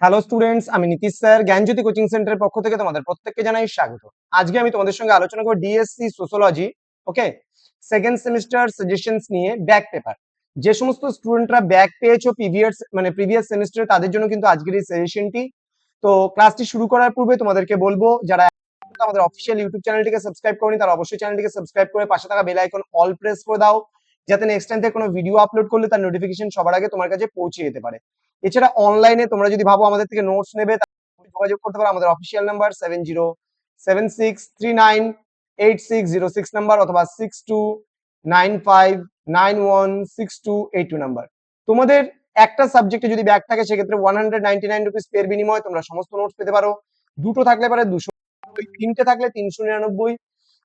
Hello students, আমি Nitish sir জ্ঞানজ্যোতি coaching সেন্টারের পক্ষ থেকে তোমাদের প্রত্যেককে জানাই স্বাগত। আজকে আমি তোমাদের সঙ্গে আলোচনা করব ডিএসসি সোশিওলজি, ওকে, সেকেন্ড সেমিস্টার সাজেশনস নিয়ে ব্যাক পেপার। যে সমস্ত স্টুডেন্টরা ব্যাক পেয়েছো প্রিভিয়াস সেমিস্টারে, তাদের জন্য কিন্তু আজকের এই সাজেশনটি। তো ক্লাসটি শুরু করার পূর্বে তোমাদেরকে বলবো, যারা আমাদের অফিসিয়াল ইউটিউব চ্যানেলটিকে সাবস্ক্রাইব করনি তারা অবশ্যই চ্যানেলটিকে সাবস্ক্রাইব করে পাশে থাকা বেল আইকন অল প্রেস করে দাও, যাতে নেক্সট টাইম থেকে কোনো ভিডিও আপলোড করলে তার নোটিফিকেশন সবার আগে তোমার কাছে পৌঁছে যেতে পারে। এছাড়া অনলাইনে তোমরা যদি ভাবো আমাদের থেকে নোটস নেবে, তাহলে যোগাযোগ করতে পারো আমাদের অফিসিয়াল নাম্বার 7076398606 নাম্বার অথবা 6295916282 নাম্বার। তোমাদের একটা সাবজেক্টে যদি ব্যাক থাকে সেক্ষেত্রে 199 রুপিস পের বিনিময়ে তোমরা সমস্ত নোটস পেতে পারো। দুটো থাকলে পারে 200, তিনটে থাকলে 399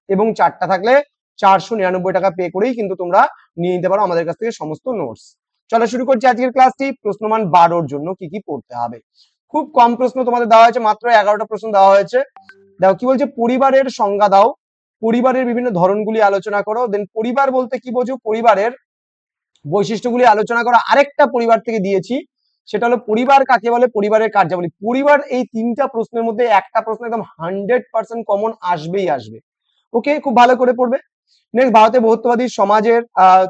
এবং চারটা থাকলে 499 টাকা পে করেই কিন্তু তোমরা নিয়ে নিতে পারো আমাদের কাছ থেকে সমস্ত নোটস। চলো শুরু করছি আজকের ক্লাসটি। প্রশ্নমান 12 জন্য কি কি পড়তে হবে। খুব কম প্রশ্ন তোমাদের দেওয়া হয়েছে, মাত্র 11টা প্রশ্ন দেওয়া হয়েছে। দেখো কি বলছে, পরিবারের সংজ্ঞা দাও, পরিবারের বিভিন্ন ধরনগুলি আলোচনা করো। দেন পরিবার বলতে কি বোঝো, পরিবারের বৈশিষ্ট্যগুলি আলোচনা করো। আরেকটা পরিবার থেকে দিয়েছি, সেটা হলো পরিবার কাকে বলে, পরিবারের কার্যাবলী। পরিবার, এই তিনটা প্রশ্নের মধ্যে একটা প্রশ্ন একদম 100% কমন আসবেই আসবে। ওকে, খুব ভালো করে পড়বে। নেক্সট, ভারতের বহুত্ববাদী সমাজের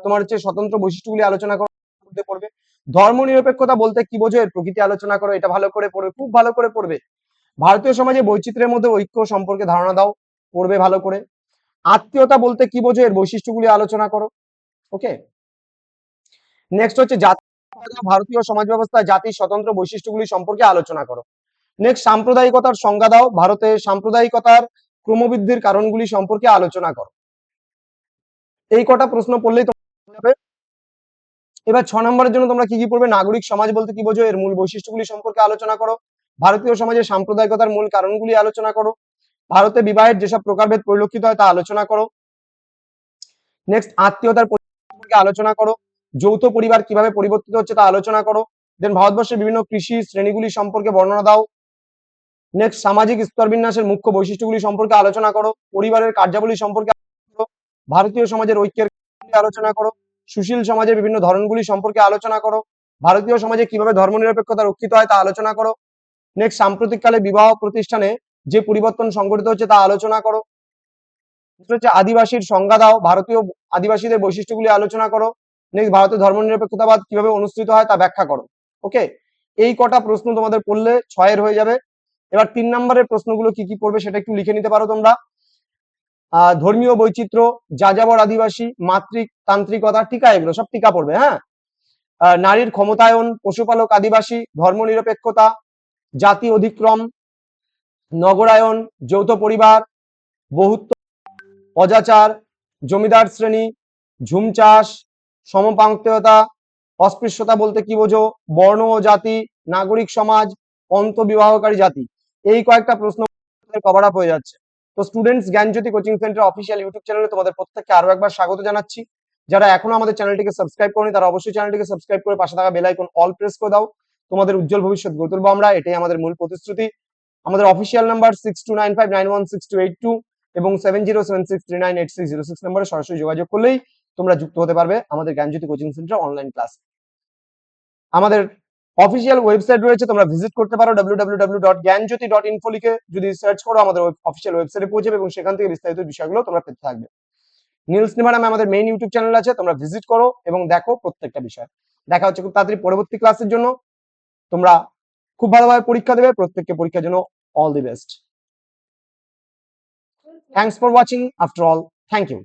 তোমার হচ্ছে স্বতন্ত্র বৈশিষ্ট্যগুলি আলোচনা করতে পড়বে। ধর্ম নিরপেক্ষতা বলতে কি বোঝো, এর প্রকৃতি আলোচনা করো, এটা ভালো করে পড়বে, খুব ভালো করে পড়বে। ভারতীয় সমাজে বৈচিত্র্যের মধ্যে ঐক্য সম্পর্কে ধারণা দাও, পড়বে ভালো করে। আত্মীয়তা বলতে কি বোঝো, এর বৈশিষ্ট্যগুলি আলোচনা করো। ওকে, নেক্সট হচ্ছে জাতি, ভারতীয় সমাজ ব্যবস্থা জাতির স্বতন্ত্র বৈশিষ্ট্যগুলি সম্পর্কে আলোচনা করো। নেক্সট, সাম্প্রদায়িকতার সংজ্ঞা দাও, ভারতে সাম্প্রদায়িকতার ক্রমবৃদ্ধির কারণগুলি সম্পর্কে আলোচনা করো। এই কটা প্রশ্ন পড়লেই তোমার হবে। এবার 6 নম্বরের জন্য তোমরা কি কি পড়বে, নাগরিক সমাজ বলতে কি বোঝো, এর মূল বৈশিষ্ট্যগুলি সম্পর্কে আলোচনা করো। ভারতীয় সমাজে সাম্প্রদায়িকতার মূল কারণগুলি আলোচনা করো। ভারতে বিবাহের যেসব প্রকারভেদ পরিলক্ষিত হয় তা আলোচনা করো। নেক্সট, আত্মীয়তার সম্পর্কে আলোচনা করো। যৌথ পরিবার কিভাবে পরিবর্তিত হচ্ছে তা আলোচনা করো। দেন ভারতবর্ষের বিভিন্ন কৃষি শ্রেণীগুলি সম্পর্কে বর্ণনা দাও। নেক্সট, সামাজিক স্তরবিন্যাসের মুখ্য বৈশিষ্ট্যগুলি সম্পর্কে আলোচনা করো। পরিবারের কার্যাবলী সম্পর্কে আলোচনা করো। ভারতীয় সমাজের ঐক্যের আলোচনা করো। সুশীল সমাজের বিভিন্ন ধরনগুলি সম্পর্কে আলোচনা করো। ভারতীয় সমাজে কিভাবে ধর্মনিরপেক্ষতা রক্ষিত হয় তা আলোচনা করো। নেক্সট, সাম্প্রতিককালে বিবাহ প্রতিষ্ঠানে যে পরিবর্তন সংঘটিত হচ্ছে তা আলোচনা করো। হচ্ছে আদিবাসীর সংজ্ঞা দাও, ভারতীয় আদিবাসীদের বৈশিষ্ট্যগুলি আলোচনা করো। নেক্সট, ভারতের ধর্মনিরপেক্ষতাবাদ কিভাবে অনুসৃত হয় তা ব্যাখ্যা করো। ওকে, এই কটা প্রশ্ন তোমাদের পড়লে 6 হয়ে যাবে। এবার 3 নম্বরের প্রশ্নগুলো কি কি পড়বে সেটা একটু লিখে নিতে পারো তোমরা। ধর্মীয় বৈচিত্র্য, যাযাবর আদিবাসী, মাতৃতান্ত্রিকতা, টিকা, এগুলো সব টিকা পড়বে। হ্যাঁ, নারীর ক্ষমতায়ন, পশুপালক আদিবাসী, ধর্মনিরপেক্ষতা, জাতি অধিক্রম, নগরায়ন, যৌথ পরিবার, বহুত্ব, অজাচার, জমিদার শ্রেণী, ঝুম চাষ, সমপাঙ্ক্তেয়তা, অস্পৃশ্যতা বলতে কি বোঝো, বর্ণ ও জাতি, নাগরিক সমাজ, অন্তবিবাহকারী জাতি। এই কয়েকটা প্রশ্ন কভার আপ হয়ে যাচ্ছে। তো স্টুডেন্টস, জ্ঞানজ্যোতি কোচিং সেন্টার অফিসিয়াল ইউটিউব চ্যানেলে তোমাদের প্রত্যেককে আরো একবার স্বাগত জানাচ্ছি। যারা এখনো আমাদের চ্যানেলটিকে সাবস্ক্রাইব করনি তারা অবশ্যই চ্যানেলটিকে সাবস্ক্রাইব করে পাশে থাকা বেল আইকন অল প্রেস করে দাও। তোমাদের উজ্জ্বল ভবিষ্যৎ গড়ে তুলবো আমরা, এটাই আমাদের মূল প্রতিশ্রুতি। আমাদের অফিসিয়াল নাম্বার 6295916282 এবং 7076398606 নম্বরে সরাসরি যোগাযোগ করলেই তোমরা যুক্ত হতে পারবে আমাদের জ্ঞানজ্যোতি কোচিং সেন্টার অনলাইন ক্লাস। আমাদের অফিসিয়াল ওয়েবসাইট রয়েছে, তোমরা ভিজিট করতে পারো www.gyanjyoti.info লিখে যদি সার্চ করো আমাদের অফিসিয়াল ওয়েবসাইটে পৌঁছে যাবে এবং সেখান থেকে বিস্তারিত বিষয়গুলো তোমরা পেতে থাকবে। নীলস নিমা নামে আমাদের মেইন ইউটিউব চ্যানেল আছে, তোমরা ভিজিট করো এবং দেখো প্রত্যেকটা বিষয়। দেখা হচ্ছে খুব তাড়াতাড়ি পরবর্তী ক্লাসের জন্য। তোমরা খুব ভালোভাবে পরীক্ষা দেবে, প্রত্যেককে পরীক্ষার জন্য all the best. Thanks for watching after all, thank you.